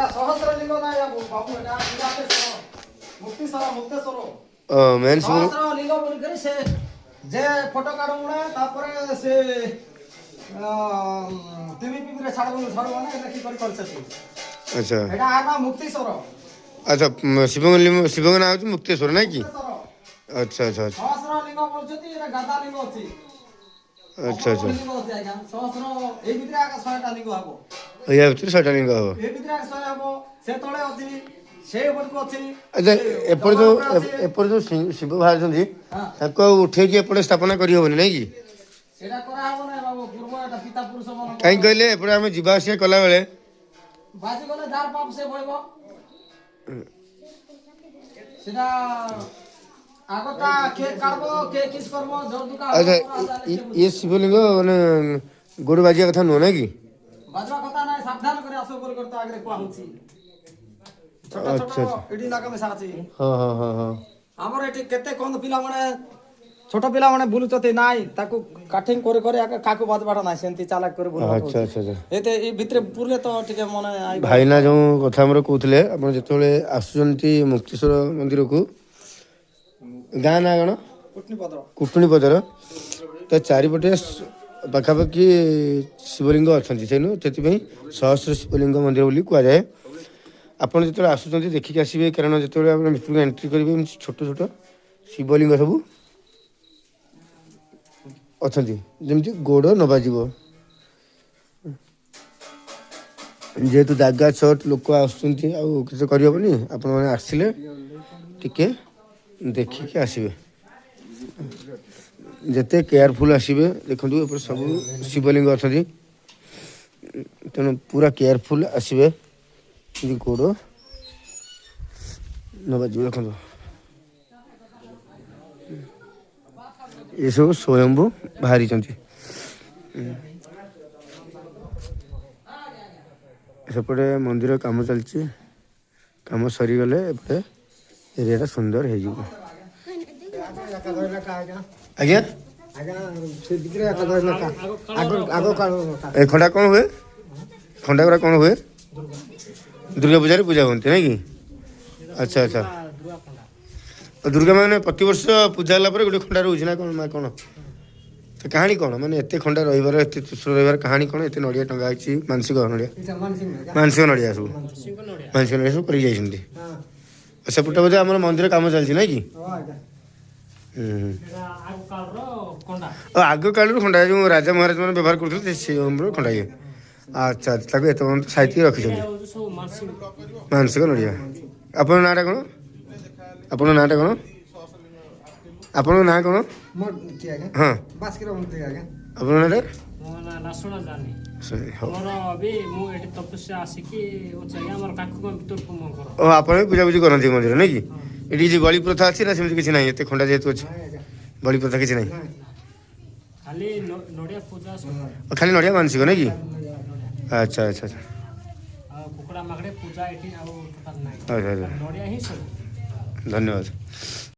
सहस्रलिंग ना या बाबू एटा मुक्तेश्वर मेन शिव सहस्रलिंग बोल करे से जे फोटो काढू ना तापरे से टीवी पीवी रे छाड़ ना देखि कर छथि। अच्छा एटा आना मुक्तेश्वर। अच्छा शिव नाम हूँ मुक्तेश्वर ना कि अच्छा अच्छा अच्छा सहस्रलिंग बोल छथि एटा गादा लिंग अछि। अच्छा अच्छा सहस्र ए भितरे आका 100 टा लिंग हबो। या भितर 100टा लिंग हबो। ए भितरे 100 हबो से तळे अछि से बडको अछि। अच्छा एपर जो शिव बाहर उठे एपटे स्थापना करहबनि ना कि सेटा करा हबो ना बाबू पूर्व एटा पिता पुरुष मन कहीं कहले एपटे आम जा कला बेले बाजी गले जार पाप से बळबो सेटा आगता के काढबो के किस करबो जोर दुका अच्छा ये शिवलिंग माने गोड़ बाजिया कथा नुह ना कि बाजवा कथा ना सावधान करे आसो बोल करता आगे को होछि छोटा अच्छा छोटा एडी लागा में साची। हाँ हाँ हाँ हाँ हमर एटी केते कोन पिला माने छोट पिला माने बुलुचते नाइ ताकू काटिंग करे करे आके काकू बात बाटा ना सेंती चालाक करे बुलवा अच्छा अच्छा अच्छा एते ए भितरे पुरले तो ठीक मने आई भाईना जो कथा हमर कहउतले आपण जेतोले आसुचंती मुक्तेश्वर मंदिर को गाँ ना कण कुटुणी पदर तो चारिपटे पाखापाखि शिवलिंग अच्छा से सहस्र शिवलिंग मंदिर बोली कहुए। आपड़ जो आसुँच देखिक आसवे कारण जो भितर एंट्री करेंगे छोट छोट शिवलिंग सब अच्छा जमी गोड़ न बाज जेहेतु जगह छट लोक आसहबनी आपण मैंने आसिले टिके देखिक आसवे जिते केयरफुल आसवे देखो सब शिवलिंग अच्छा तेणु पूरा केयरफुल आसवे गोड़ न बाज देखो ये सब स्वयंभू बाहरी सेपटे मंदिर काम चलती काम सरीगले एपटे एरिया सुंदर हो आज्ञा खंडा कौन हुए खंडा गुरा कौन हुए दुर्गा पूजा पूजा बनती ना कि अच्छा अच्छा दुर्गा माने प्रति वर्ष पूजा होला गोटे खंडा रोज ना कौन कौन तो कहानी कौन माने एत खंडा रही त्रिशूल रही कहानी कौन एत नड़िया टंगा मानसिक नड़िया मानसिक नड़िया सब मानसिक नड़िया सब कर सेपटे बोधे आम मंदिर काम चलती ना कि आग काल खंडा जो राजा महाराज मैंने व्यवहार करते खंडा ये अच्छा एत साइड रखी मानसिक नड़िया आप नाटा कौन आप नाटा कौन आपण ना कौन हाँ आपण नाटा आप पूजापूजी करती मंदिर ना कि ये बलि प्रथा अच्छी ना सेमती किसी ना एत खंडा जेहेतु अच्छे बलि प्रथा किसी ना खाली नड़िया मानसिक ना कि अच्छा अच्छा अच्छा अच्छा अच्छा धन्यवाद।